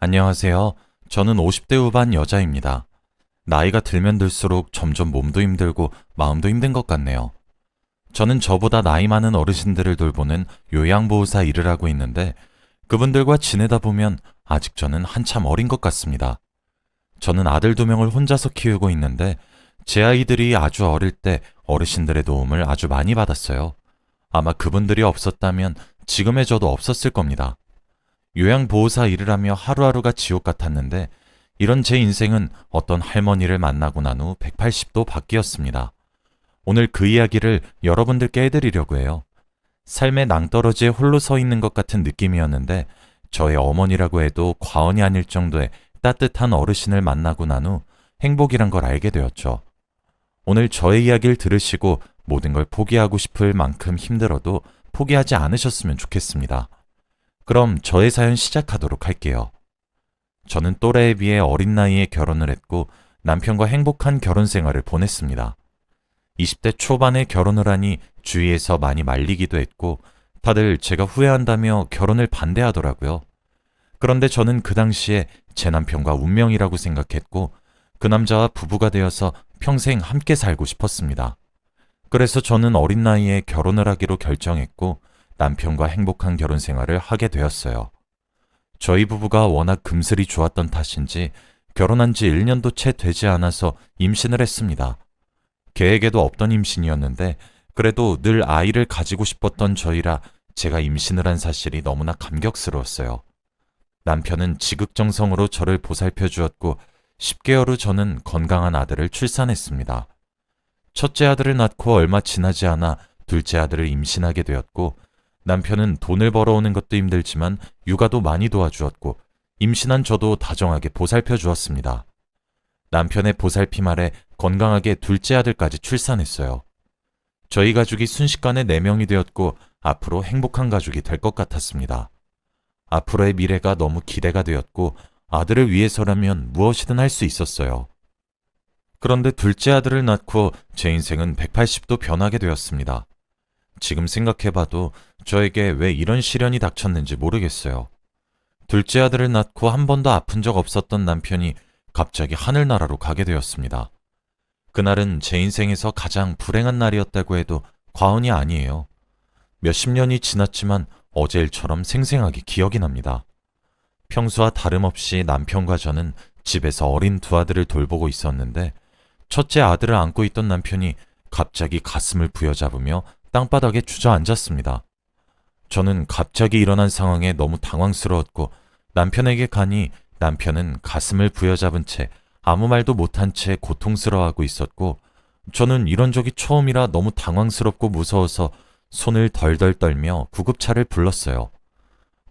안녕하세요. 저는 50대 후반 여자입니다. 나이가 들면 들수록 점점 몸도 힘들고 마음도 힘든 것 같네요. 저는 저보다 나이 많은 어르신들을 돌보는 요양보호사 일을 하고 있는데 그분들과 지내다 보면 아직 저는 한참 어린 것 같습니다. 저는 아들 2명을 혼자서 키우고 있는데 제 아이들이 아주 어릴 때 어르신들의 도움을 아주 많이 받았어요. 아마 그분들이 없었다면 지금의 저도 없었을 겁니다. 요양보호사 일을 하며 하루하루가 지옥 같았는데 이런 제 인생은 어떤 할머니를 만나고 난 후 180도 바뀌었습니다. 오늘 그 이야기를 여러분들께 해드리려고 해요. 삶의 낭떠러지에 홀로 서 있는 것 같은 느낌이었는데 저의 어머니라고 해도 과언이 아닐 정도의 따뜻한 어르신을 만나고 난 후 행복이란 걸 알게 되었죠. 오늘 저의 이야기를 들으시고 모든 걸 포기하고 싶을 만큼 힘들어도 포기하지 않으셨으면 좋겠습니다. 그럼 저의 사연 시작하도록 할게요. 저는 또래에 비해 어린 나이에 결혼을 했고 남편과 행복한 결혼 생활을 보냈습니다. 20대 초반에 결혼을 하니 주위에서 많이 말리기도 했고 다들 제가 후회한다며 결혼을 반대하더라고요. 그런데 저는 그 당시에 제 남편과 운명이라고 생각했고 그 남자와 부부가 되어서 평생 함께 살고 싶었습니다. 그래서 저는 어린 나이에 결혼을 하기로 결정했고 남편과 행복한 결혼 생활을 하게 되었어요. 저희 부부가 워낙 금슬이 좋았던 탓인지 결혼한 지 1년도 채 되지 않아서 임신을 했습니다. 계획에도 없던 임신이었는데 그래도 늘 아이를 가지고 싶었던 저희라 제가 임신을 한 사실이 너무나 감격스러웠어요. 남편은 지극정성으로 저를 보살펴 주었고 10개월 후 저는 건강한 아들을 출산했습니다. 첫째 아들을 낳고 얼마 지나지 않아 둘째 아들을 임신하게 되었고 남편은 돈을 벌어오는 것도 힘들지만 육아도 많이 도와주었고 임신한 저도 다정하게 보살펴 주었습니다. 남편의 보살핌 아래 건강하게 둘째 아들까지 출산했어요. 저희 가족이 순식간에 4명이 되었고 앞으로 행복한 가족이 될 것 같았습니다. 앞으로의 미래가 너무 기대가 되었고 아들을 위해서라면 무엇이든 할 수 있었어요. 그런데 둘째 아들을 낳고 제 인생은 180도 변하게 되었습니다. 지금 생각해봐도 저에게 왜 이런 시련이 닥쳤는지 모르겠어요. 둘째 아들을 낳고 한 번도 아픈 적 없었던 남편이 갑자기 하늘나라로 가게 되었습니다. 그날은 제 인생에서 가장 불행한 날이었다고 해도 과언이 아니에요. 몇십 년이 지났지만 어제 일처럼 생생하게 기억이 납니다. 평소와 다름없이 남편과 저는 집에서 어린 2아들을 돌보고 있었는데 첫째 아들을 안고 있던 남편이 갑자기 가슴을 부여잡으며 땅바닥에 주저앉았습니다. 저는 갑자기 일어난 상황에 너무 당황스러웠고 남편에게 가니 남편은 가슴을 부여잡은 채 아무 말도 못한 채 고통스러워하고 있었고 저는 이런 적이 처음이라 너무 당황스럽고 무서워서 손을 덜덜 떨며 구급차를 불렀어요.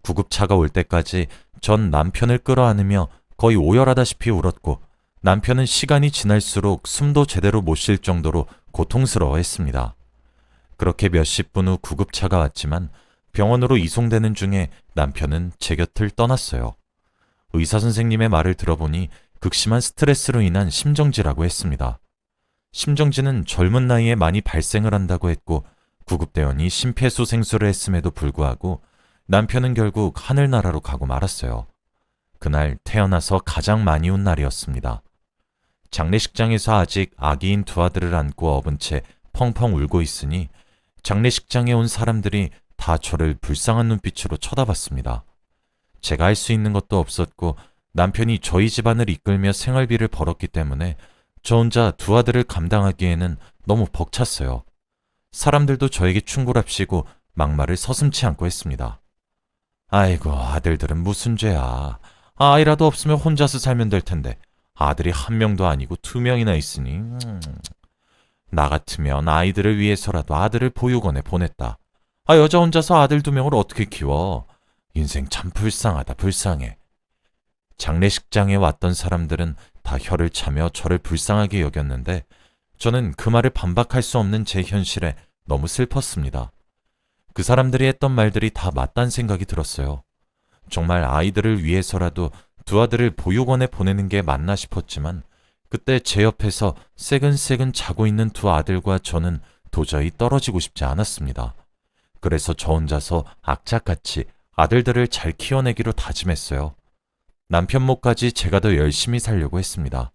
구급차가 올 때까지 전 남편을 끌어안으며 거의 오열하다시피 울었고 남편은 시간이 지날수록 숨도 제대로 못 쉴 정도로 고통스러워했습니다. 그렇게 몇십 분 후 구급차가 왔지만 병원으로 이송되는 중에 남편은 제 곁을 떠났어요. 의사 선생님의 말을 들어보니 극심한 스트레스로 인한 심정지라고 했습니다. 심정지는 젊은 나이에 많이 발생을 한다고 했고 구급대원이 심폐소생술을 했음에도 불구하고 남편은 결국 하늘나라로 가고 말았어요. 그날 태어나서 가장 많이 운 날이었습니다. 장례식장에서 아직 아기인 2아들을 안고 업은 채 펑펑 울고 있으니 장례식장에 온 사람들이 다 저를 불쌍한 눈빛으로 쳐다봤습니다. 제가 할 수 있는 것도 없었고 남편이 저희 집안을 이끌며 생활비를 벌었기 때문에 저 혼자 2아들을 감당하기에는 너무 벅찼어요. 사람들도 저에게 충고랍시고 막말을 서슴지 않고 했습니다. 아이고, 아들들은 무슨 죄야. 아이라도 없으면 혼자서 살면 될 텐데 아들이 1명도 아니고 2명이나 있으니 나 같으면 아이들을 위해서라도 아들을 보육원에 보냈다. 여자 혼자서 아들 2명을 어떻게 키워? 인생 참 불쌍하다, 불쌍해. 장례식장에 왔던 사람들은 다 혀를 차며 저를 불쌍하게 여겼는데 저는 그 말을 반박할 수 없는 제 현실에 너무 슬펐습니다. 그 사람들이 했던 말들이 다 맞다는 생각이 들었어요. 정말 아이들을 위해서라도 2아들을 보육원에 보내는 게 맞나 싶었지만 그때 제 옆에서 새근새근 자고 있는 2아들과 저는 도저히 떨어지고 싶지 않았습니다. 그래서 저 혼자서 악착같이 아들들을 잘 키워내기로 다짐했어요. 남편 몫까지 제가 더 열심히 살려고 했습니다.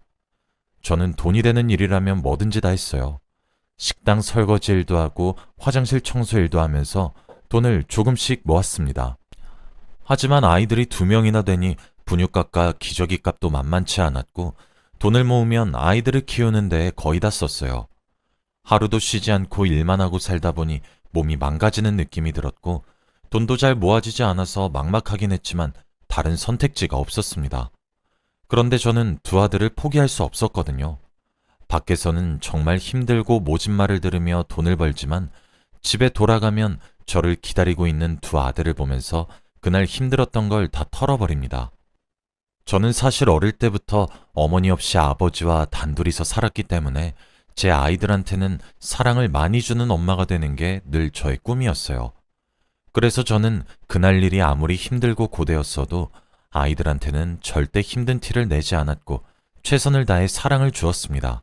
저는 돈이 되는 일이라면 뭐든지 다 했어요. 식당 설거지 일도 하고 화장실 청소 일도 하면서 돈을 조금씩 모았습니다. 하지만 아이들이 2명이나 되니 분유값과 기저귀 값도 만만치 않았고 돈을 모으면 아이들을 키우는 데에 거의 다 썼어요. 하루도 쉬지 않고 일만 하고 살다 보니 몸이 망가지는 느낌이 들었고 돈도 잘 모아지지 않아서 막막하긴 했지만 다른 선택지가 없었습니다. 그런데 저는 두 아들을 포기할 수 없었거든요. 밖에서는 정말 힘들고 모진 말을 들으며 돈을 벌지만 집에 돌아가면 저를 기다리고 있는 두 아들을 보면서 그날 힘들었던 걸 다 털어버립니다. 저는 사실 어릴 때부터 어머니 없이 아버지와 단둘이서 살았기 때문에 제 아이들한테는 사랑을 많이 주는 엄마가 되는 게 늘 저의 꿈이었어요. 그래서 저는 그날 일이 아무리 힘들고 고되었어도 아이들한테는 절대 힘든 티를 내지 않았고 최선을 다해 사랑을 주었습니다.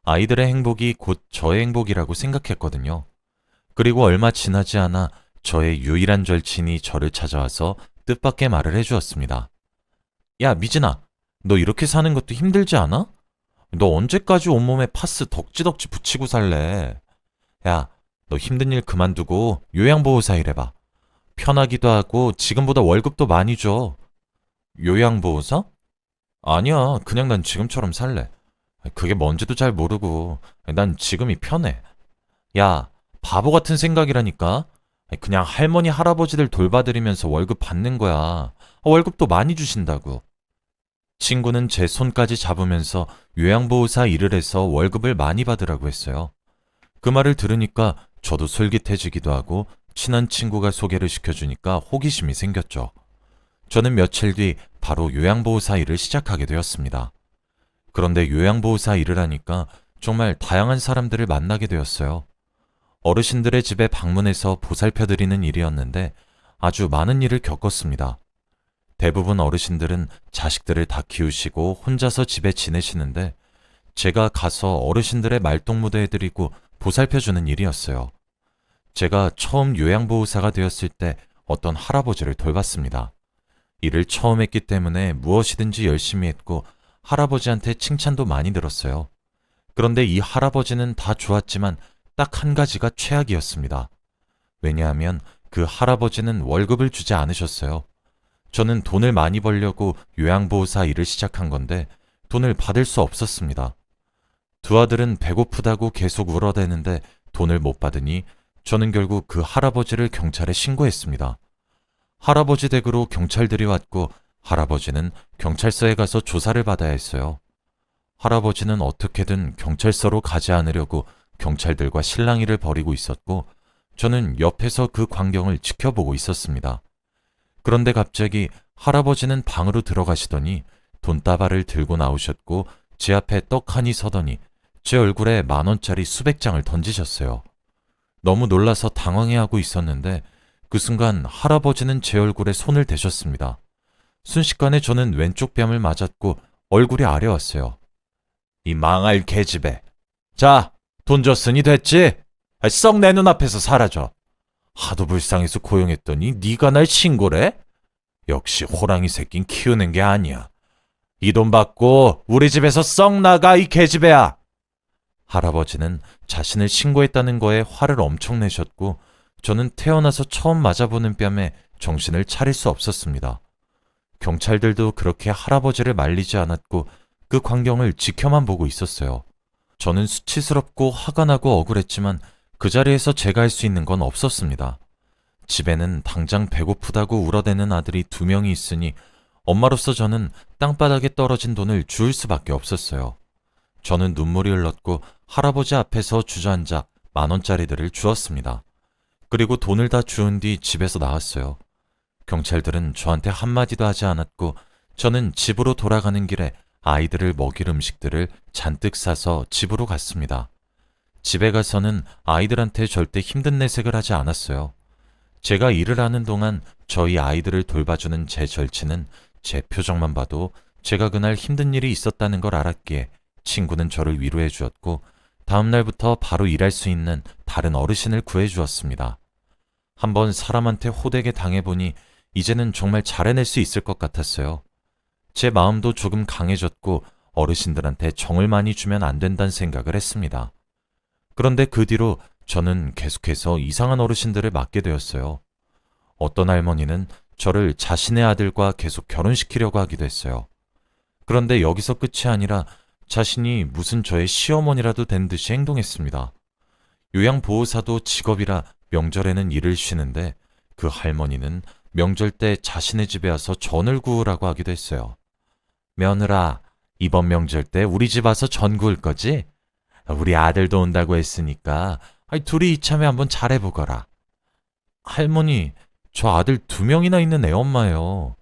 아이들의 행복이 곧 저의 행복이라고 생각했거든요. 그리고 얼마 지나지 않아 저의 유일한 절친이 저를 찾아와서 뜻밖의 말을 해주었습니다. 야, 미진아, 너 이렇게 사는 것도 힘들지 않아? 너 언제까지 온몸에 파스 덕지덕지 붙이고 살래? 야, 너 힘든 일 그만두고 요양보호사 일해봐. 편하기도 하고 지금보다 월급도 많이 줘. 요양보호사? 아니야, 그냥 난 지금처럼 살래. 그게 뭔지도 잘 모르고 난 지금이 편해. 야, 바보 같은 생각이라니까. 그냥 할머니 할아버지들 돌봐드리면서 월급 받는 거야. 월급도 많이 주신다고. 친구는 제 손까지 잡으면서 요양보호사 일을 해서 월급을 많이 받으라고 했어요. 그 말을 들으니까 저도 솔깃해지기도 하고 친한 친구가 소개를 시켜주니까 호기심이 생겼죠. 저는 며칠 뒤 바로 요양보호사 일을 시작하게 되었습니다. 그런데 요양보호사 일을 하니까 정말 다양한 사람들을 만나게 되었어요. 어르신들의 집에 방문해서 보살펴드리는 일이었는데 아주 많은 일을 겪었습니다. 대부분 어르신들은 자식들을 다 키우시고 혼자서 집에 지내시는데 제가 가서 어르신들의 말동무도 해드리고 보살펴주는 일이었어요. 제가 처음 요양보호사가 되었을 때 어떤 할아버지를 돌봤습니다. 일을 처음 했기 때문에 무엇이든지 열심히 했고 할아버지한테 칭찬도 많이 들었어요. 그런데 이 할아버지는 다 좋았지만 딱 한 가지가 최악이었습니다. 왜냐하면 그 할아버지는 월급을 주지 않으셨어요. 저는 돈을 많이 벌려고 요양보호사 일을 시작한 건데 돈을 받을 수 없었습니다. 두 아들은 배고프다고 계속 울어대는데 돈을 못 받으니 저는 결국 그 할아버지를 경찰에 신고했습니다. 할아버지 댁으로 경찰들이 왔고 할아버지는 경찰서에 가서 조사를 받아야 했어요. 할아버지는 어떻게든 경찰서로 가지 않으려고 경찰들과 실랑이를 벌이고 있었고 저는 옆에서 그 광경을 지켜보고 있었습니다. 그런데 갑자기 할아버지는 방으로 들어가시더니 돈다발을 들고 나오셨고 제 앞에 떡하니 서더니 제 얼굴에 10,000원짜리 수백 장을 던지셨어요. 너무 놀라서 당황해하고 있었는데 그 순간 할아버지는 제 얼굴에 손을 대셨습니다. 순식간에 저는 왼쪽 뺨을 맞았고 얼굴이 아려왔어요. 이 망할 계집애. 자, 돈 줬으니 됐지? 썩 내 눈앞에서 사라져. 하도 불쌍해서 고용했더니 네가 날 신고래? 역시 호랑이 새낀 키우는 게 아니야. 이 돈 받고 우리 집에서 썩 나가 이 계집애야. 할아버지는 자신을 신고했다는 거에 화를 엄청 내셨고 저는 태어나서 처음 맞아보는 뺨에 정신을 차릴 수 없었습니다. 경찰들도 그렇게 할아버지를 말리지 않았고 그 광경을 지켜만 보고 있었어요. 저는 수치스럽고 화가 나고 억울했지만 그 자리에서 제가 할 수 있는 건 없었습니다. 집에는 당장 배고프다고 울어대는 아들이 2명이 있으니 엄마로서 저는 땅바닥에 떨어진 돈을 주울 수밖에 없었어요. 저는 눈물이 흘렀고 할아버지 앞에서 주저앉아 10,000원짜리들을 주었습니다. 그리고 돈을 다 주운 뒤 집에서 나왔어요. 경찰들은 저한테 한마디도 하지 않았고 저는 집으로 돌아가는 길에 아이들을 먹일 음식들을 잔뜩 싸서 집으로 갔습니다. 집에 가서는 아이들한테 절대 힘든 내색을 하지 않았어요. 제가 일을 하는 동안 저희 아이들을 돌봐주는 제 절친은 제 표정만 봐도 제가 그날 힘든 일이 있었다는 걸 알았기에 친구는 저를 위로해 주었고 다음 날부터 바로 일할 수 있는 다른 어르신을 구해 주었습니다. 한번 사람한테 호되게 당해보니 이제는 정말 잘해낼 수 있을 것 같았어요. 제 마음도 조금 강해졌고 어르신들한테 정을 많이 주면 안 된다는 생각을 했습니다. 그런데 그 뒤로 저는 계속해서 이상한 어르신들을 맡게 되었어요. 어떤 할머니는 저를 자신의 아들과 계속 결혼시키려고 하기도 했어요. 그런데 여기서 끝이 아니라 자신이 무슨 저의 시어머니라도 된 듯이 행동했습니다. 요양보호사도 직업이라 명절에는 일을 쉬는데 그 할머니는 명절 때 자신의 집에 와서 전을 구우라고 하기도 했어요. 며느라, 이번 명절 때 우리 집 와서 전 구울 거지? 우리 아들도 온다고 했으니까 둘이 이참에 한번 잘해보거라. 할머니, 저 아들 2명이나 있는 애엄마예요.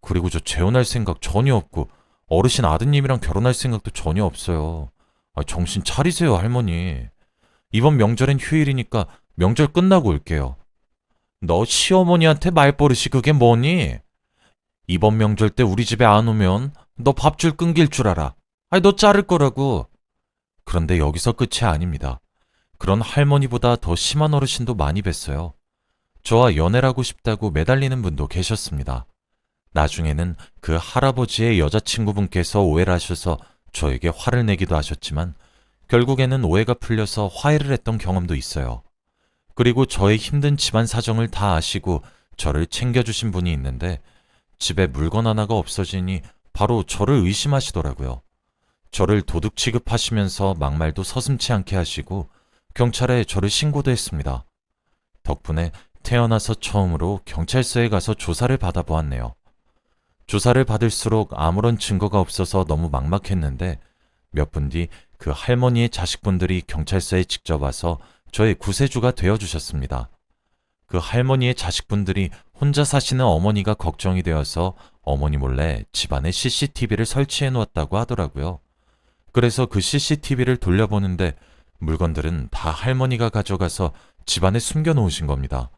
그리고 저 재혼할 생각 전혀 없고 어르신 아드님이랑 결혼할 생각도 전혀 없어요. 정신 차리세요, 할머니. 이번 명절엔 휴일이니까 명절 끝나고 올게요. 너 시어머니한테 말버릇이 그게 뭐니? 이번 명절 때 우리 집에 안 오면 너 밥줄 끊길 줄 알아. 너 자를 거라고. 그런데 여기서 끝이 아닙니다. 그런 할머니보다 더 심한 어르신도 많이 뵀어요. 저와 연애를 하고 싶다고 매달리는 분도 계셨습니다. 나중에는 그 할아버지의 여자친구분께서 오해를 하셔서 저에게 화를 내기도 하셨지만 결국에는 오해가 풀려서 화해를 했던 경험도 있어요. 그리고 저의 힘든 집안 사정을 다 아시고 저를 챙겨주신 분이 있는데 집에 물건 하나가 없어지니 바로 저를 의심하시더라고요. 저를 도둑 취급하시면서 막말도 서슴지 않게 하시고 경찰에 저를 신고도 했습니다. 덕분에 태어나서 처음으로 경찰서에 가서 조사를 받아보았네요. 조사를 받을수록 아무런 증거가 없어서 너무 막막했는데 몇 분 뒤 그 할머니의 자식분들이 경찰서에 직접 와서 저의 구세주가 되어주셨습니다. 그 할머니의 자식분들이 혼자 사시는 어머니가 걱정이 되어서 어머니 몰래 집안에 CCTV를 설치해 놓았다고 하더라고요. 그래서 그 CCTV를 돌려보는데 물건들은 다 할머니가 가져가서 집안에 숨겨놓으신 겁니다.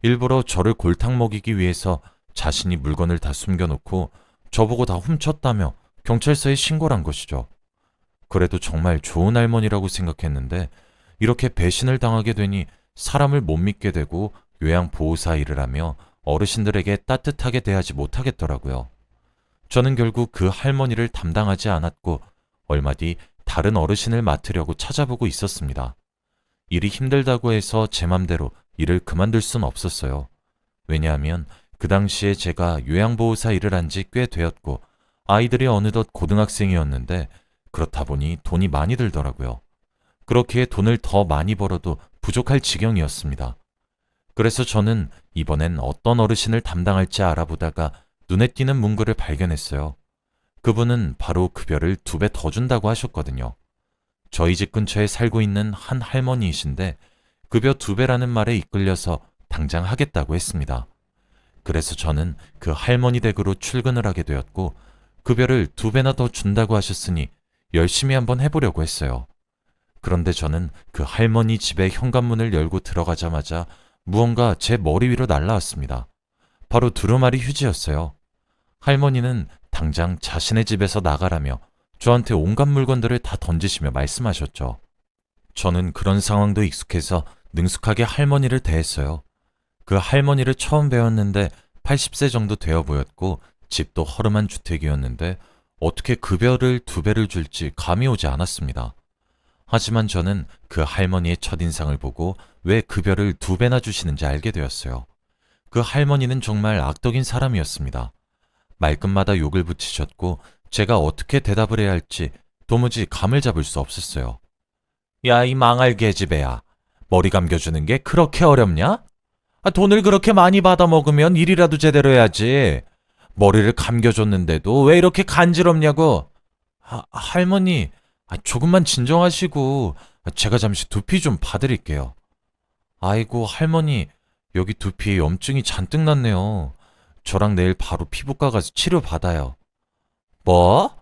일부러 저를 골탕 먹이기 위해서 자신이 물건을 다 숨겨놓고 저보고 다 훔쳤다며 경찰서에 신고를 한 것이죠. 그래도 정말 좋은 할머니라고 생각했는데 이렇게 배신을 당하게 되니 사람을 못 믿게 되고 요양보호사 일을 하며 어르신들에게 따뜻하게 대하지 못하겠더라고요. 저는 결국 그 할머니를 담당하지 않았고 얼마 뒤 다른 어르신을 맡으려고 찾아보고 있었습니다. 일이 힘들다고 해서 제 맘대로 일을 그만둘 순 없었어요. 왜냐하면 그 당시에 제가 요양보호사 일을 한 지 꽤 되었고 아이들이 어느덧 고등학생이었는데 그렇다 보니 돈이 많이 들더라고요. 그렇기에 돈을 더 많이 벌어도 부족할 지경이었습니다. 그래서 저는 이번엔 어떤 어르신을 담당할지 알아보다가 눈에 띄는 문구를 발견했어요. 그분은 바로 급여를 2배 더 준다고 하셨거든요. 저희 집 근처에 살고 있는 한 할머니이신데 급여 2배라는 말에 이끌려서 당장 하겠다고 했습니다. 그래서 저는 그 할머니 댁으로 출근을 하게 되었고 급여를 2배나 더 준다고 하셨으니 열심히 한번 해보려고 했어요. 그런데 저는 그 할머니 집의 현관문을 열고 들어가자마자 무언가 제 머리 위로 날라왔습니다. 바로 두루마리 휴지였어요. 할머니는 당장 자신의 집에서 나가라며 저한테 온갖 물건들을 다 던지시며 말씀하셨죠. 저는 그런 상황도 익숙해서 능숙하게 할머니를 대했어요. 그 할머니를 처음 뵈었는데 80세 정도 되어 보였고 집도 허름한 주택이었는데 어떻게 급여를 2배를 줄지 감이 오지 않았습니다. 하지만 저는 그 할머니의 첫인상을 보고 왜 급여를 2배나 주시는지 알게 되었어요. 그 할머니는 정말 악덕인 사람이었습니다. 말끝마다 욕을 붙이셨고 제가 어떻게 대답을 해야 할지 도무지 감을 잡을 수 없었어요. 야, 이 망할 계집애야. 머리 감겨주는 게 그렇게 어렵냐? 돈을 그렇게 많이 받아먹으면 일이라도 제대로 해야지. 머리를 감겨줬는데도 왜 이렇게 간지럽냐고. 할머니, 조금만 진정하시고 제가 잠시 두피 좀 봐드릴게요. 아이고, 할머니, 여기 두피에 염증이 잔뜩 났네요. 저랑 내일 바로 피부과 가서 치료받아요. 뭐?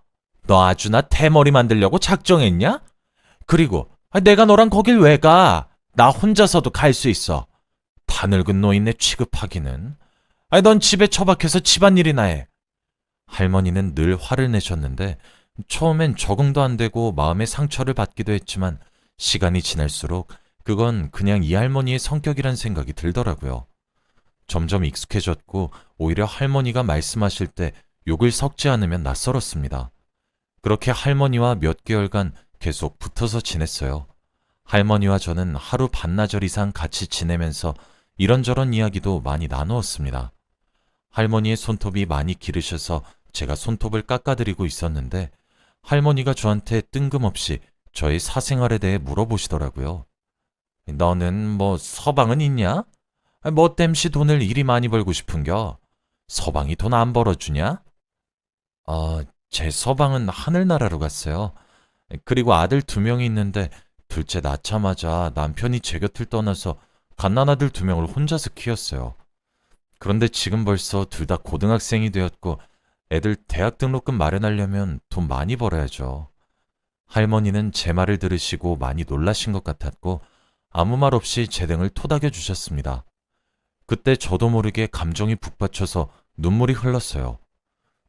너 아주 나 대머리 만들려고 작정했냐? 그리고 내가 너랑 거길 왜 가? 나 혼자서도 갈 수 있어. 다 늙은 노인네 취급하기는. 넌 집에 처박혀서 집안일이나 해. 할머니는 늘 화를 내셨는데 처음엔 적응도 안 되고 마음의 상처를 받기도 했지만 시간이 지날수록 그건 그냥 이 할머니의 성격이란 생각이 들더라고요. 점점 익숙해졌고 오히려 할머니가 말씀하실 때 욕을 섞지 않으면 낯설었습니다. 그렇게 할머니와 몇 개월간 계속 붙어서 지냈어요. 할머니와 저는 하루 반나절 이상 같이 지내면서 이런저런 이야기도 많이 나누었습니다. 할머니의 손톱이 많이 기르셔서 제가 손톱을 깎아드리고 있었는데 할머니가 저한테 뜬금없이 저의 사생활에 대해 물어보시더라고요. 너는 뭐 서방은 있냐? 뭐 땜시 돈을 이리 많이 벌고 싶은겨? 서방이 돈 안 벌어주냐? 제 서방은 하늘나라로 갔어요. 그리고 아들 2명이 있는데 둘째 낳자마자 남편이 제 곁을 떠나서 갓난아들 2명을 혼자서 키웠어요. 그런데 지금 벌써 둘 다 고등학생이 되었고 애들 대학 등록금 마련하려면 돈 많이 벌어야죠. 할머니는 제 말을 들으시고 많이 놀라신 것 같았고 아무 말 없이 제 등을 토닥여 주셨습니다. 그때 저도 모르게 감정이 북받쳐서 눈물이 흘렀어요.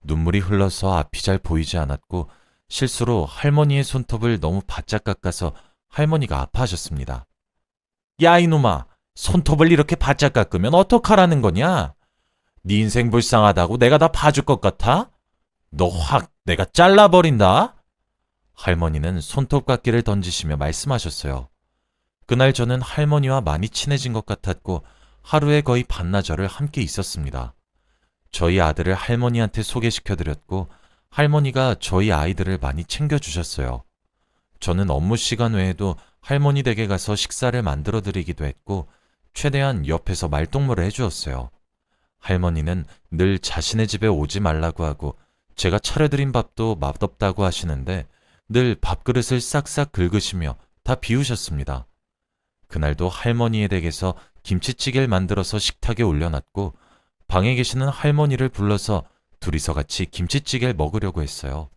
눈물이 흘러서 앞이 잘 보이지 않았고 실수로 할머니의 손톱을 너무 바짝 깎아서 할머니가 아파하셨습니다. 야 이놈아, 손톱을 이렇게 바짝 깎으면 어떡하라는 거냐? 네 인생 불쌍하다고 내가 다 봐줄 것 같아? 너 확 내가 잘라버린다? 할머니는 손톱 깎기를 던지시며 말씀하셨어요. 그날 저는 할머니와 많이 친해진 것 같았고 하루에 거의 반나절을 함께 있었습니다. 저희 아들을 할머니한테 소개시켜드렸고 할머니가 저희 아이들을 많이 챙겨주셨어요. 저는 업무 시간 외에도 할머니 댁에 가서 식사를 만들어드리기도 했고 최대한 옆에서 말동무를 해주었어요. 할머니는 늘 자신의 집에 오지 말라고 하고 제가 차려드린 밥도 맛없다고 하시는데 늘 밥그릇을 싹싹 긁으시며 다 비우셨습니다. 그날도 할머니의 댁에서 김치찌개를 만들어서 식탁에 올려놨고 방에 계시는 할머니를 불러서 둘이서 같이 김치찌개를 먹으려고 했어요.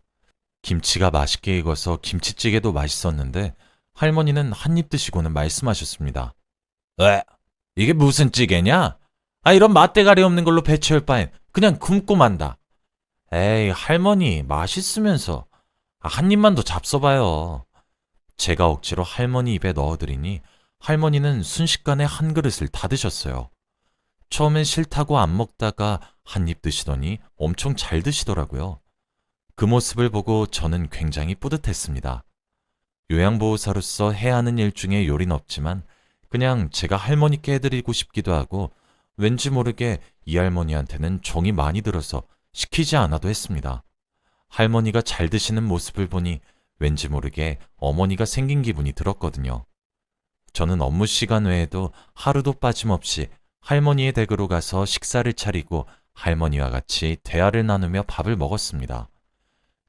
김치가 맛있게 익어서 김치찌개도 맛있었는데 할머니는 한 입 드시고는 말씀하셨습니다. 왜? 이게 무슨 찌개냐? 이런 맛대가리 없는 걸로 배 채울 바엔 그냥 굶고 만다. 에이 할머니 맛있으면서 한 입만 더 잡숴봐요. 제가 억지로 할머니 입에 넣어드리니 할머니는 순식간에 한 그릇을 다 드셨어요. 처음엔 싫다고 안 먹다가 한 입 드시더니 엄청 잘 드시더라고요. 그 모습을 보고 저는 굉장히 뿌듯했습니다. 요양보호사로서 해야 하는 일 중에 요리는 없지만 그냥 제가 할머니께 해드리고 싶기도 하고 왠지 모르게 이 할머니한테는 정이 많이 들어서 시키지 않아도 했습니다. 할머니가 잘 드시는 모습을 보니 왠지 모르게 어머니가 생긴 기분이 들었거든요. 저는 업무 시간 외에도 하루도 빠짐없이 할머니의 댁으로 가서 식사를 차리고 할머니와 같이 대화를 나누며 밥을 먹었습니다.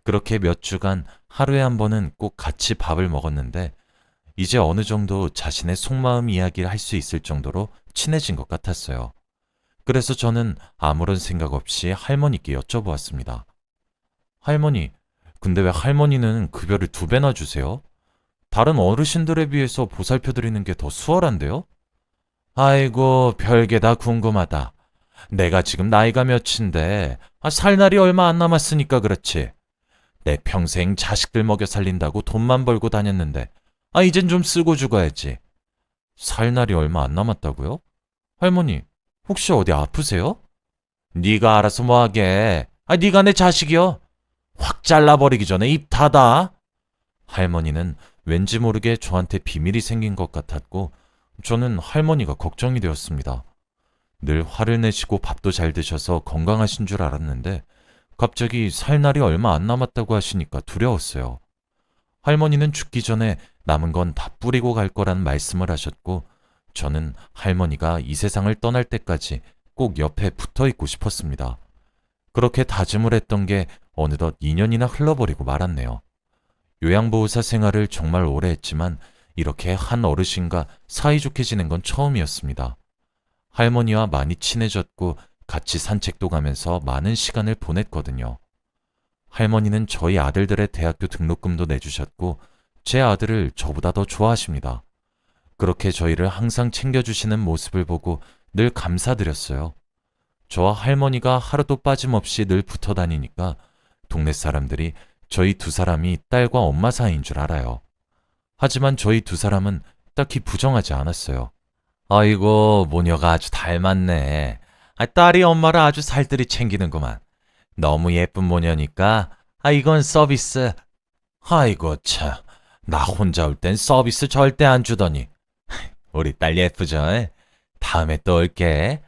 그렇게 몇 주간 하루에 한 번은 꼭 같이 밥을 먹었는데 이제 어느 정도 자신의 속마음 이야기를 할 수 있을 정도로 친해진 것 같았어요. 그래서 저는 아무런 생각 없이 할머니께 여쭤보았습니다. 할머니, 근데 왜 할머니는 급여를 2배나 주세요? 다른 어르신들에 비해서 보살펴드리는 게 더 수월한데요? 아이고, 별게 다 궁금하다. 내가 지금 나이가 몇인데 살 날이 얼마 안 남았으니까 그렇지. 내 평생 자식들 먹여 살린다고 돈만 벌고 다녔는데 이젠 좀 쓰고 죽어야지. 살 날이 얼마 안 남았다고요? 할머니, 혹시 어디 아프세요? 네가 알아서 뭐하게. 네가 내 자식이여. 확 잘라버리기 전에 입 닫아. 할머니는 왠지 모르게 저한테 비밀이 생긴 것 같았고 저는 할머니가 걱정이 되었습니다. 늘 화를 내시고 밥도 잘 드셔서 건강하신 줄 알았는데 갑자기 살 날이 얼마 안 남았다고 하시니까 두려웠어요. 할머니는 죽기 전에 남은 건 다 뿌리고 갈 거란 말씀을 하셨고 저는 할머니가 이 세상을 떠날 때까지 꼭 옆에 붙어 있고 싶었습니다. 그렇게 다짐을 했던 게 어느덧 2년이나 흘러버리고 말았네요. 요양보호사 생활을 정말 오래 했지만 이렇게 한 어르신과 사이좋게 지낸 건 처음이었습니다. 할머니와 많이 친해졌고 같이 산책도 가면서 많은 시간을 보냈거든요. 할머니는 저희 아들들의 대학교 등록금도 내주셨고 제 아들을 저보다 더 좋아하십니다. 그렇게 저희를 항상 챙겨주시는 모습을 보고 늘 감사드렸어요. 저와 할머니가 하루도 빠짐없이 늘 붙어 다니니까 동네 사람들이 저희 2사람이 딸과 엄마 사이인 줄 알아요. 하지만 저희 2사람은 딱히 부정하지 않았어요. 아이고, 모녀가 아주 닮았네. 딸이 엄마를 아주 살뜰히 챙기는구만. 너무 예쁜 모녀니까 이건 서비스. 아이고 참, 나 혼자 올 땐 서비스 절대 안 주더니. 우리 딸 예쁘죠? 다음에 또 올게.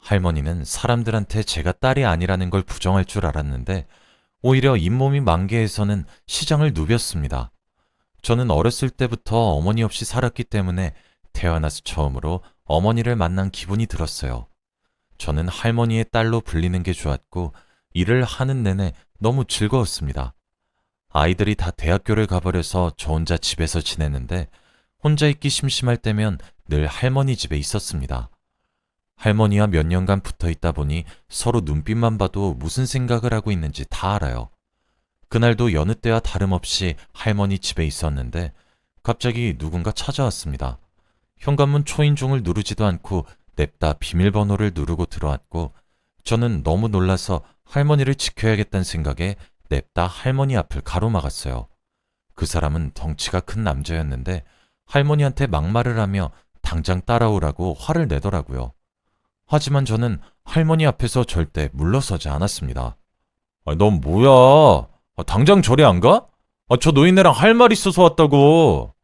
할머니는 사람들한테 제가 딸이 아니라는 걸 부정할 줄 알았는데 오히려 잇몸이 만개해서는 시장을 누볐습니다. 저는 어렸을 때부터 어머니 없이 살았기 때문에 태어나서 처음으로 어머니를 만난 기분이 들었어요. 저는 할머니의 딸로 불리는 게 좋았고 일을 하는 내내 너무 즐거웠습니다. 아이들이 다 대학교를 가버려서 저 혼자 집에서 지냈는데 혼자 있기 심심할 때면 늘 할머니 집에 있었습니다. 할머니와 몇 년간 붙어 있다 보니 서로 눈빛만 봐도 무슨 생각을 하고 있는지 다 알아요. 그날도 여느 때와 다름없이 할머니 집에 있었는데 갑자기 누군가 찾아왔습니다. 현관문 초인종을 누르지도 않고 냅다 비밀번호를 누르고 들어왔고 저는 너무 놀라서 할머니를 지켜야겠다는 생각에 냅다 할머니 앞을 가로막았어요. 그 사람은 덩치가 큰 남자였는데 할머니한테 막말을 하며 당장 따라오라고 화를 내더라고요. 하지만 저는 할머니 앞에서 절대 물러서지 않았습니다. 넌 뭐야? 당장 절에 안 가? 저 노인네랑 할 말 있어서 왔다고.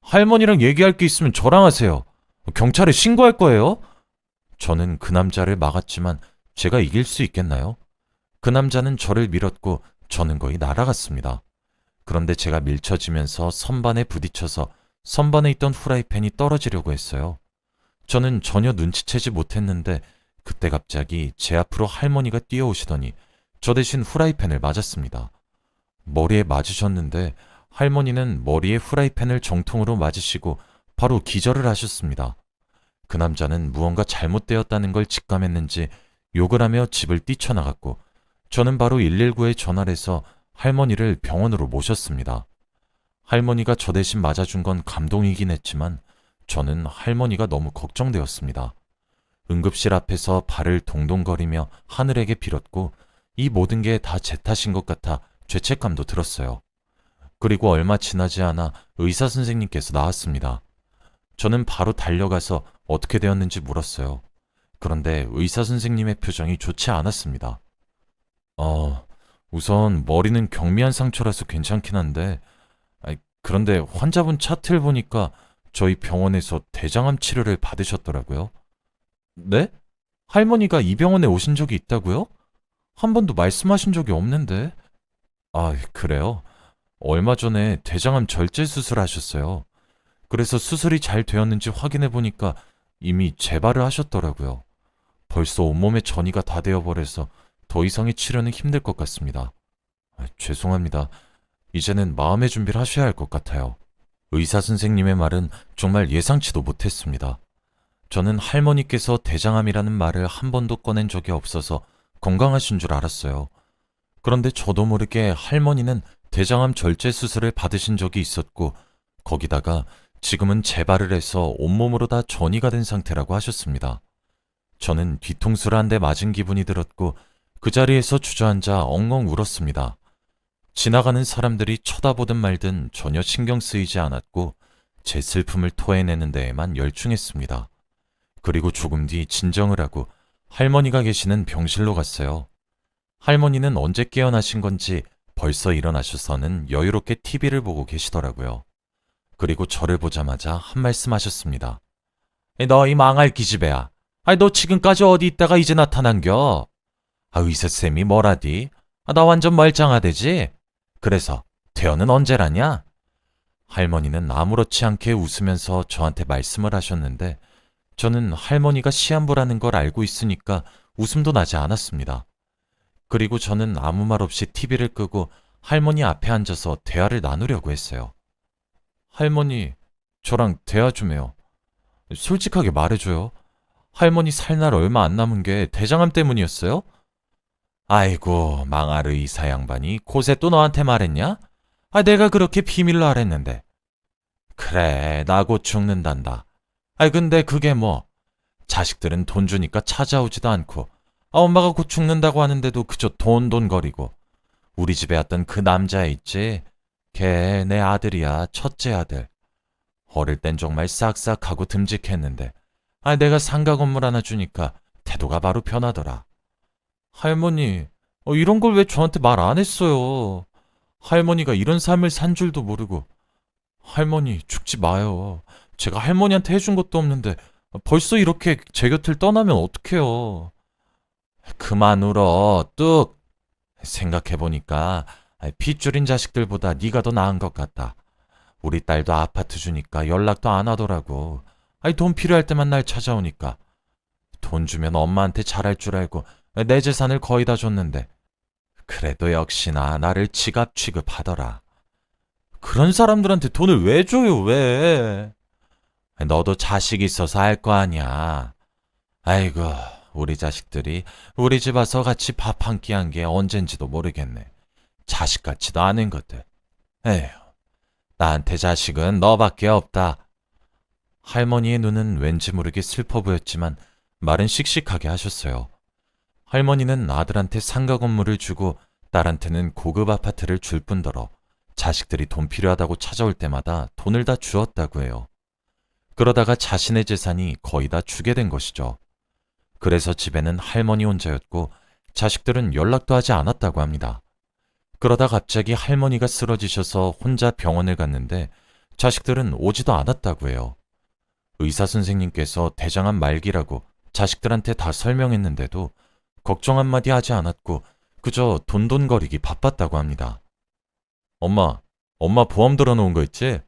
할머니랑 얘기할 게 있으면 저랑 하세요. 경찰에 신고할 거예요? 저는 그 남자를 막았지만 제가 이길 수 있겠나요? 그 남자는 저를 밀었고 저는 거의 날아갔습니다. 그런데 제가 밀쳐지면서 선반에 부딪혀서 선반에 있던 후라이팬이 떨어지려고 했어요. 저는 전혀 눈치채지 못했는데 그때 갑자기 제 앞으로 할머니가 뛰어오시더니 저 대신 후라이팬을 맞았습니다. 머리에 맞으셨는데 할머니는 머리에 후라이팬을 정통으로 맞으시고 바로 기절을 하셨습니다. 그 남자는 무언가 잘못되었다는 걸 직감했는지 욕을 하며 집을 뛰쳐나갔고 저는 바로 119에 전화를 해서 할머니를 병원으로 모셨습니다. 할머니가 저 대신 맞아준 건 감동이긴 했지만 저는 할머니가 너무 걱정되었습니다. 응급실 앞에서 발을 동동거리며 하늘에게 빌었고 이 모든 게 다 제 탓인 것 같아 죄책감도 들었어요. 그리고 얼마 지나지 않아 의사 선생님께서 나왔습니다. 저는 바로 달려가서 어떻게 되었는지 물었어요. 그런데 의사 선생님의 표정이 좋지 않았습니다. 우선 머리는 경미한 상처라서 괜찮긴 한데, 그런데 환자분 차트를 보니까 저희 병원에서 대장암 치료를 받으셨더라고요. 네? 할머니가 이 병원에 오신 적이 있다고요? 한 번도 말씀하신 적이 없는데. 그래요? 얼마 전에 대장암 절제 수술하셨어요. 그래서 수술이 잘 되었는지 확인해 보니까 이미 재발을 하셨더라고요. 벌써 온몸에 전이가 다 되어버려서 더 이상의 치료는 힘들 것 같습니다. 죄송합니다. 이제는 마음의 준비를 하셔야 할 것 같아요. 의사 선생님의 말은 정말 예상치도 못했습니다. 저는 할머니께서 대장암이라는 말을 한 번도 꺼낸 적이 없어서 건강하신 줄 알았어요. 그런데 저도 모르게 할머니는 대장암 절제 수술을 받으신 적이 있었고 거기다가 지금은 재발을 해서 온몸으로 다 전이가 된 상태라고 하셨습니다. 저는 뒤통수를 한 대 맞은 기분이 들었고 그 자리에서 주저앉아 엉엉 울었습니다. 지나가는 사람들이 쳐다보든 말든 전혀 신경 쓰이지 않았고 제 슬픔을 토해내는 데에만 열중했습니다. 그리고 조금 뒤 진정을 하고 할머니가 계시는 병실로 갔어요. 할머니는 언제 깨어나신 건지 벌써 일어나셔서는 여유롭게 TV를 보고 계시더라고요. 그리고 저를 보자마자 한 말씀 하셨습니다. 너 이 망할 기집애야. 너 지금까지 어디 있다가 이제 나타난겨? 의사쌤이 뭐라디? 나 완전 멀쩡하대지? 그래서 퇴원은 언제라냐? 할머니는 아무렇지 않게 웃으면서 저한테 말씀을 하셨는데 저는 할머니가 시한부라는 걸 알고 있으니까 웃음도 나지 않았습니다. 그리고 저는 아무 말 없이 TV를 끄고 할머니 앞에 앉아서 대화를 나누려고 했어요. 할머니, 저랑 대화 좀 해요. 솔직하게 말해줘요. 할머니 살 날 얼마 안 남은 게 대장암 때문이었어요? 아이고, 망할 의사 양반이 곳에 또 너한테 말했냐? 내가 그렇게 비밀로 하랬는데. 그래, 나 곧 죽는단다. 근데 그게 뭐. 자식들은 돈 주니까 찾아오지도 않고 엄마가 곧 죽는다고 하는데도 그저 돈돈거리고. 우리 집에 왔던 그 남자 있지? 걔 내 아들이야, 첫째 아들. 어릴 땐 정말 싹싹하고 듬직했는데 내가 상가 건물 하나 주니까 태도가 바로 변하더라. 할머니, 이런 걸 왜 저한테 말 안 했어요? 할머니가 이런 삶을 산 줄도 모르고. 할머니, 죽지 마요. 제가 할머니한테 해준 것도 없는데 벌써 이렇게 제 곁을 떠나면 어떡해요? 그만 울어, 뚝! 생각해보니까 핏줄인 자식들보다 네가 더 나은 것 같다. 우리 딸도 아파트 주니까 연락도 안 하더라고. 돈 필요할 때만 날 찾아오니까. 돈 주면 엄마한테 잘할 줄 알고 내 재산을 거의 다 줬는데 그래도 역시나 나를 지갑 취급하더라. 그런 사람들한테 돈을 왜 줘요, 왜? 너도 자식 있어서 알 거 아니야. 아이고, 우리 자식들이 우리 집 와서 같이 밥 한 끼 한 게 언젠지도 모르겠네. 자식 같지도 않은 것들. 에휴, 나한테 자식은 너밖에 없다. 할머니의 눈은 왠지 모르게 슬퍼 보였지만 말은 씩씩하게 하셨어요. 할머니는 아들한테 상가 건물을 주고 딸한테는 고급 아파트를 줄 뿐더러 자식들이 돈 필요하다고 찾아올 때마다 돈을 다 주었다고 해요. 그러다가 자신의 재산이 거의 다 주게 된 것이죠. 그래서 집에는 할머니 혼자였고 자식들은 연락도 하지 않았다고 합니다. 그러다 갑자기 할머니가 쓰러지셔서 혼자 병원을 갔는데 자식들은 오지도 않았다고 해요. 의사 선생님께서 대장암 말기라고 자식들한테 다 설명했는데도 걱정 한마디 하지 않았고 그저 돈돈거리기 바빴다고 합니다. 엄마 보험 들어놓은 거 있지?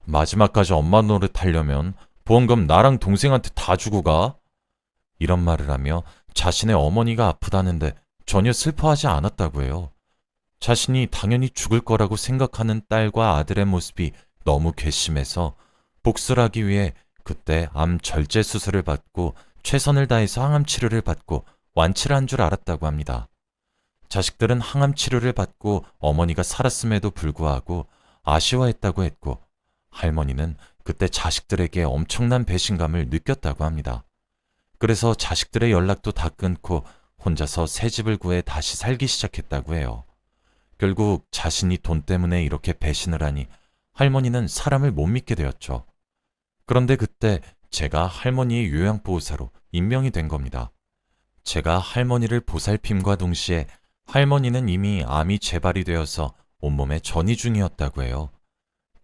마지막까지 엄마 노릇하려면 보험금 나랑 동생한테 다 주고 가? 이런 말을 하며 자신의 어머니가 아프다는데 전혀 슬퍼하지 않았다고 해요. 자신이 당연히 죽을 거라고 생각하는 딸과 아들의 모습이 너무 괘씸해서 복수를 하기 위해 그때 암 절제 수술을 받고 최선을 다해서 항암 치료를 받고 완치를 한 줄 알았다고 합니다. 자식들은 항암 치료를 받고 어머니가 살았음에도 불구하고 아쉬워했다고 했고 할머니는 그때 자식들에게 엄청난 배신감을 느꼈다고 합니다. 그래서 자식들의 연락도 다 끊고 혼자서 새 집을 구해 다시 살기 시작했다고 해요. 결국 자신이 돈 때문에 이렇게 배신을 하니 할머니는 사람을 못 믿게 되었죠. 그런데 그때 제가 할머니의 요양보호사로 임명이 된 겁니다. 제가 할머니를 보살핌과 동시에 할머니는 이미 암이 재발이 되어서 온몸에 전이 중이었다고 해요.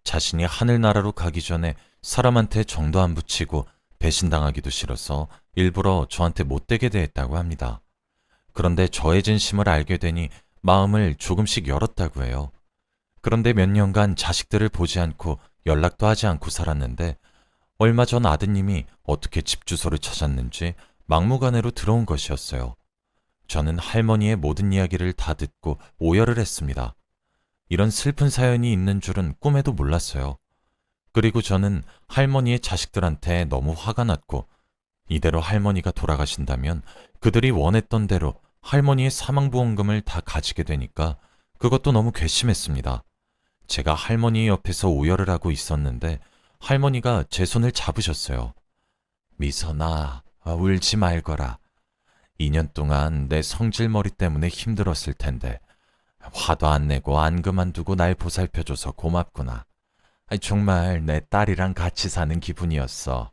자신이 하늘나라로 가기 전에 사람한테 정도 안 붙이고 배신당하기도 싫어서 일부러 저한테 못되게 대했다고 합니다. 그런데 저의 진심을 알게 되니 마음을 조금씩 열었다고 해요. 그런데 몇 년간 자식들을 보지 않고 연락도 하지 않고 살았는데 얼마 전 아드님이 어떻게 집 주소를 찾았는지 막무가내로 들어온 것이었어요. 저는 할머니의 모든 이야기를 다 듣고 오열을 했습니다. 이런 슬픈 사연이 있는 줄은 꿈에도 몰랐어요. 그리고 저는 할머니의 자식들한테 너무 화가 났고 이대로 할머니가 돌아가신다면 그들이 원했던 대로 할머니의 사망보험금을 다 가지게 되니까 그것도 너무 괘씸했습니다. 제가 할머니 옆에서 오열을 하고 있었는데 할머니가 제 손을 잡으셨어요. 미선아, 울지 말거라. 2년 동안 내 성질머리 때문에 힘들었을 텐데 화도 안 내고 안 그만두고 날 보살펴줘서 고맙구나. 정말 내 딸이랑 같이 사는 기분이었어.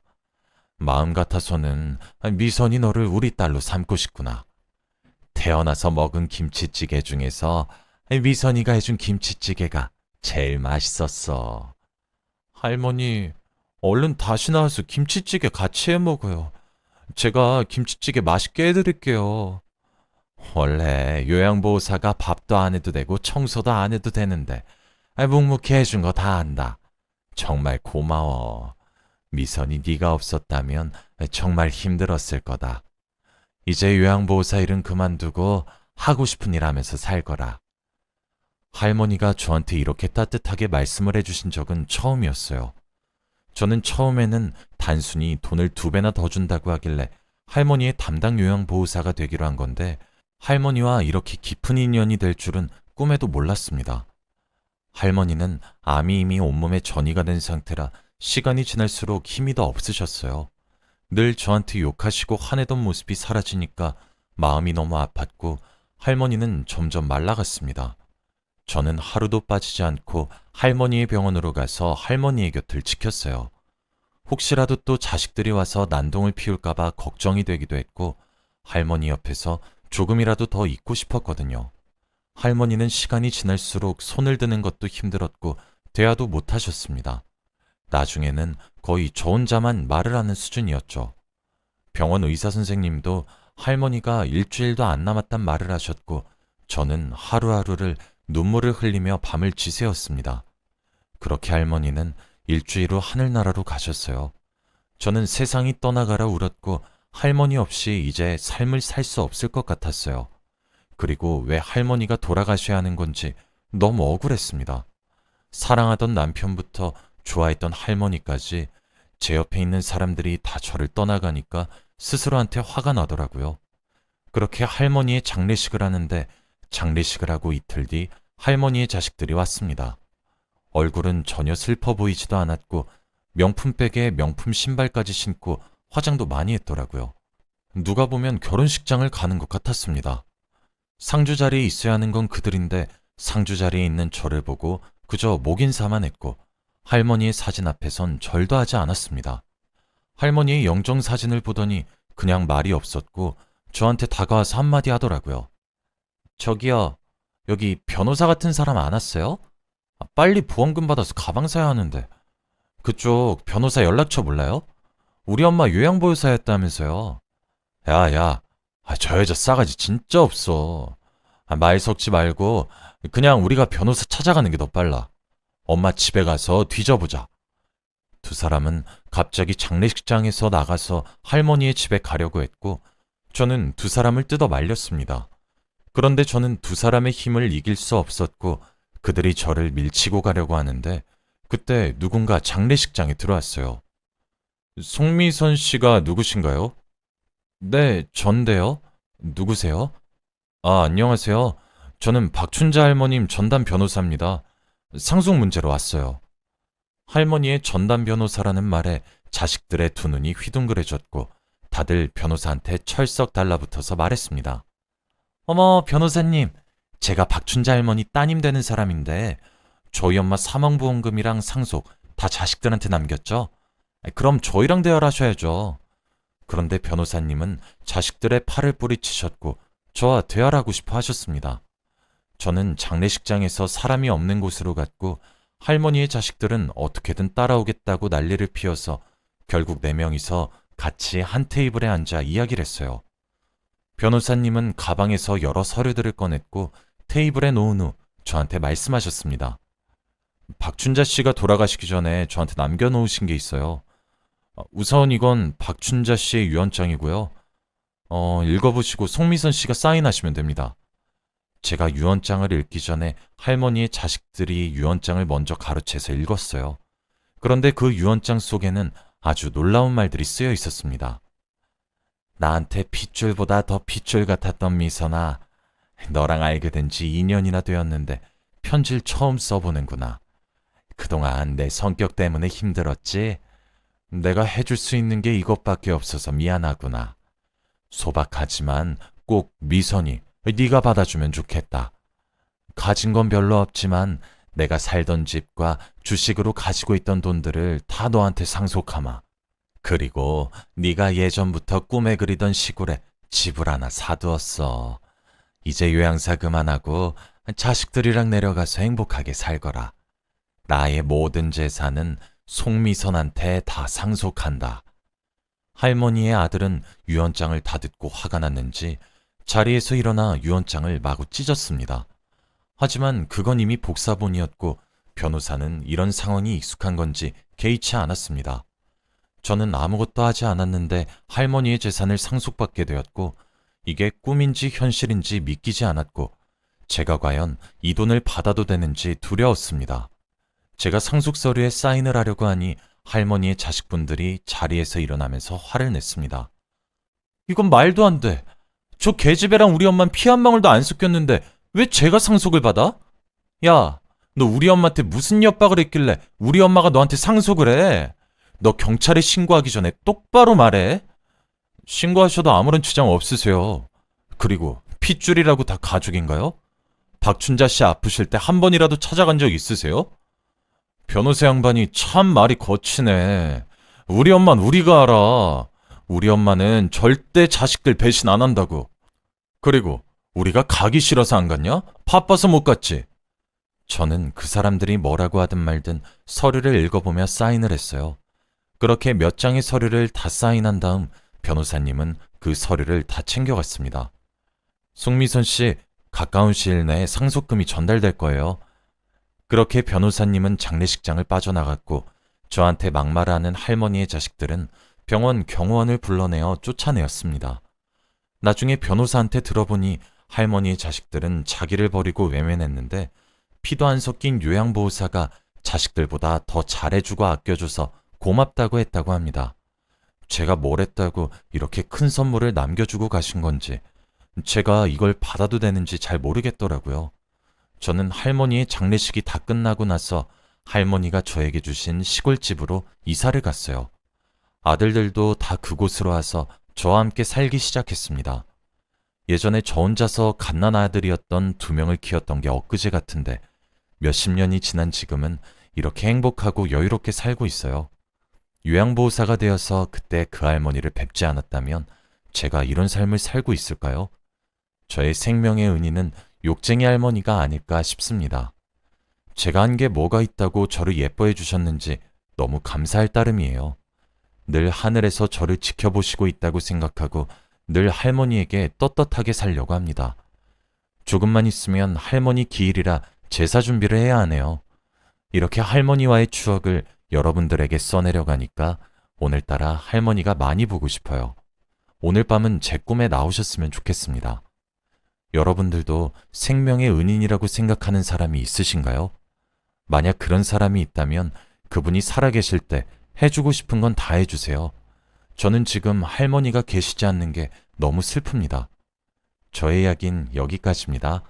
마음 같아서는 미선이 너를 우리 딸로 삼고 싶구나. 태어나서 먹은 김치찌개 중에서 미선이가 해준 김치찌개가 제일 맛있었어. 할머니, 얼른 다시 나와서 김치찌개 같이 해 먹어요. 제가 김치찌개 맛있게 해드릴게요. 원래 요양보호사가 밥도 안 해도 되고 청소도 안 해도 되는데 묵묵히 해준 거 다 안다. 정말 고마워. 미선이 네가 없었다면 정말 힘들었을 거다. 이제 요양보호사 일은 그만두고 하고 싶은 일 하면서 살 거라. 할머니가 저한테 이렇게 따뜻하게 말씀을 해주신 적은 처음이었어요. 저는 처음에는 단순히 돈을 2배나 더 준다고 하길래 할머니의 담당 요양보호사가 되기로 한 건데 할머니와 이렇게 깊은 인연이 될 줄은 꿈에도 몰랐습니다. 할머니는 암이 이미 온몸에 전이가 된 상태라 시간이 지날수록 힘이 더 없으셨어요. 늘 저한테 욕하시고 화내던 모습이 사라지니까 마음이 너무 아팠고 할머니는 점점 말라갔습니다. 저는 하루도 빠지지 않고 할머니의 병원으로 가서 할머니의 곁을 지켰어요. 혹시라도 또 자식들이 와서 난동을 피울까봐 걱정이 되기도 했고 할머니 옆에서 조금이라도 더 있고 싶었거든요. 할머니는 시간이 지날수록 손을 드는 것도 힘들었고 대화도 못 하셨습니다. 나중에는 거의 저 혼자만 말을 하는 수준이었죠. 병원 의사 선생님도 할머니가 일주일도 안 남았단 말을 하셨고 저는 하루하루를 눈물을 흘리며 밤을 지새웠습니다. 그렇게 할머니는 일주일 후 하늘나라로 가셨어요. 저는 세상이 떠나가라 울었고 할머니 없이 이제 삶을 살 수 없을 것 같았어요. 그리고 왜 할머니가 돌아가셔야 하는 건지 너무 억울했습니다. 사랑하던 남편부터 좋아했던 할머니까지 제 옆에 있는 사람들이 다 저를 떠나가니까 스스로한테 화가 나더라고요. 그렇게 할머니의 장례식을 하는데 장례식을 하고 이틀 뒤 할머니의 자식들이 왔습니다. 얼굴은 전혀 슬퍼 보이지도 않았고 명품백에 명품 신발까지 신고 화장도 많이 했더라고요. 누가 보면 결혼식장을 가는 것 같았습니다. 상주 자리에 있어야 하는 건 그들인데 상주 자리에 있는 저를 보고 그저 목인사만 했고 할머니의 사진 앞에선 절도 하지 않았습니다. 할머니의 영정 사진을 보더니 그냥 말이 없었고 저한테 다가와서 한마디 하더라고요. 저기요, 여기 변호사 같은 사람 안 왔어요? 빨리 보험금 받아서 가방 사야 하는데. 그쪽 변호사 연락처 몰라요? 우리 엄마 요양보호사였다면서요. 야, 저 여자 싸가지 진짜 없어. 말 섞지 말고 그냥 우리가 변호사 찾아가는 게 더 빨라. 엄마 집에 가서 뒤져보자. 두 사람은 갑자기 장례식장에서 나가서 할머니의 집에 가려고 했고 저는 두 사람을 뜯어 말렸습니다. 그런데 저는 두 사람의 힘을 이길 수 없었고 그들이 저를 밀치고 가려고 하는데 그때 누군가 장례식장에 들어왔어요. 송미선 씨가 누구신가요? 네, 전데요. 누구세요? 안녕하세요. 저는 박춘자 할머님 전담 변호사입니다. 상속 문제로 왔어요. 할머니의 전담 변호사라는 말에 자식들의 두 눈이 휘둥그레졌고 다들 변호사한테 철썩 달라붙어서 말했습니다. 어머, 변호사님. 제가 박춘자 할머니 따님 되는 사람인데 저희 엄마 사망보험금이랑 상속 다 자식들한테 남겼죠? 그럼 저희랑 대화를 하셔야죠. 그런데 변호사님은 자식들의 팔을 뿌리치셨고 저와 대화를 하고 싶어 하셨습니다. 저는 장례식장에서 사람이 없는 곳으로 갔고 할머니의 자식들은 어떻게든 따라오겠다고 난리를 피워서 결국 4명이서 같이 한 테이블에 앉아 이야기를 했어요. 변호사님은 가방에서 여러 서류들을 꺼냈고 테이블에 놓은 후 저한테 말씀하셨습니다. 박춘자 씨가 돌아가시기 전에 저한테 남겨놓으신 게 있어요. 우선 이건 박춘자 씨의 유언장이고요. 읽어보시고 송미선 씨가 사인하시면 됩니다. 제가 유언장을 읽기 전에 할머니의 자식들이 유언장을 먼저 가로채서 읽었어요. 그런데 그 유언장 속에는 아주 놀라운 말들이 쓰여 있었습니다. 나한테 핏줄보다 더 핏줄 같았던 미선아, 너랑 알게 된 지 2년이나 되었는데 편지를 처음 써보는구나. 그동안 내 성격 때문에 힘들었지? 내가 해줄 수 있는 게 이것밖에 없어서 미안하구나. 소박하지만 꼭 미선이 네가 받아주면 좋겠다. 가진 건 별로 없지만 내가 살던 집과 주식으로 가지고 있던 돈들을 다 너한테 상속하마. 그리고 네가 예전부터 꿈에 그리던 시골에 집을 하나 사두었어. 이제 요양사 그만하고 자식들이랑 내려가서 행복하게 살거라. 나의 모든 재산은 송미선한테 다 상속한다. 할머니의 아들은 유언장을 다 듣고 화가 났는지 자리에서 일어나 유언장을 마구 찢었습니다. 하지만 그건 이미 복사본이었고 변호사는 이런 상황이 익숙한 건지 개의치 않았습니다. 저는 아무것도 하지 않았는데 할머니의 재산을 상속받게 되었고 이게 꿈인지 현실인지 믿기지 않았고 제가 과연 이 돈을 받아도 되는지 두려웠습니다. 제가 상속 서류에 사인을 하려고 하니 할머니의 자식분들이 자리에서 일어나면서 화를 냈습니다. 이건 말도 안 돼. 저 계집애랑 우리 엄마는 피 한 방울도 안 섞였는데 왜 제가 상속을 받아? 야, 너 우리 엄마한테 무슨 협박을 했길래 우리 엄마가 너한테 상속을 해? 너 경찰에 신고하기 전에 똑바로 말해. 신고하셔도 아무런 지장 없으세요. 그리고 핏줄이라고 다 가족인가요? 박춘자 씨 아프실 때 한 번이라도 찾아간 적 있으세요? 변호사 양반이 참 말이 거치네. 우리 엄마는 우리가 알아. 우리 엄마는 절대 자식들 배신 안 한다고. 그리고 우리가 가기 싫어서 안 갔냐? 바빠서 못 갔지. 저는 그 사람들이 뭐라고 하든 말든 서류를 읽어보며 사인을 했어요. 그렇게 몇 장의 서류를 다 사인한 다음 변호사님은 그 서류를 다 챙겨갔습니다. 송미선 씨, 가까운 시일 내에 상속금이 전달될 거예요. 그렇게 변호사님은 장례식장을 빠져나갔고 저한테 막말하는 할머니의 자식들은 병원 경호원을 불러내어 쫓아내었습니다. 나중에 변호사한테 들어보니 할머니의 자식들은 자기를 버리고 외면했는데 피도 안 섞인 요양보호사가 자식들보다 더 잘해주고 아껴줘서 고맙다고 했다고 합니다. 제가 뭘 했다고 이렇게 큰 선물을 남겨주고 가신 건지 제가 이걸 받아도 되는지 잘 모르겠더라고요. 저는 할머니의 장례식이 다 끝나고 나서 할머니가 저에게 주신 시골집으로 이사를 갔어요. 아들들도 다 그곳으로 와서 저와 함께 살기 시작했습니다. 예전에 저 혼자서 갓난 아들이었던 2명을 키웠던 게 엊그제 같은데 몇십 년이 지난 지금은 이렇게 행복하고 여유롭게 살고 있어요. 요양보호사가 되어서 그때 그 할머니를 뵙지 않았다면 제가 이런 삶을 살고 있을까요? 저의 생명의 은인은 욕쟁이 할머니가 아닐까 싶습니다. 제가 한 게 뭐가 있다고 저를 예뻐해 주셨는지 너무 감사할 따름이에요. 늘 하늘에서 저를 지켜보시고 있다고 생각하고 늘 할머니에게 떳떳하게 살려고 합니다. 조금만 있으면 할머니 기일이라 제사 준비를 해야 하네요. 이렇게 할머니와의 추억을 여러분들에게 써내려가니까 오늘따라 할머니가 많이 보고 싶어요. 오늘 밤은 제 꿈에 나오셨으면 좋겠습니다. 여러분들도 생명의 은인이라고 생각하는 사람이 있으신가요? 만약 그런 사람이 있다면 그분이 살아계실 때 해주고 싶은 건 다 해주세요. 저는 지금 할머니가 계시지 않는 게 너무 슬픕니다. 저의 이야기는 여기까지입니다.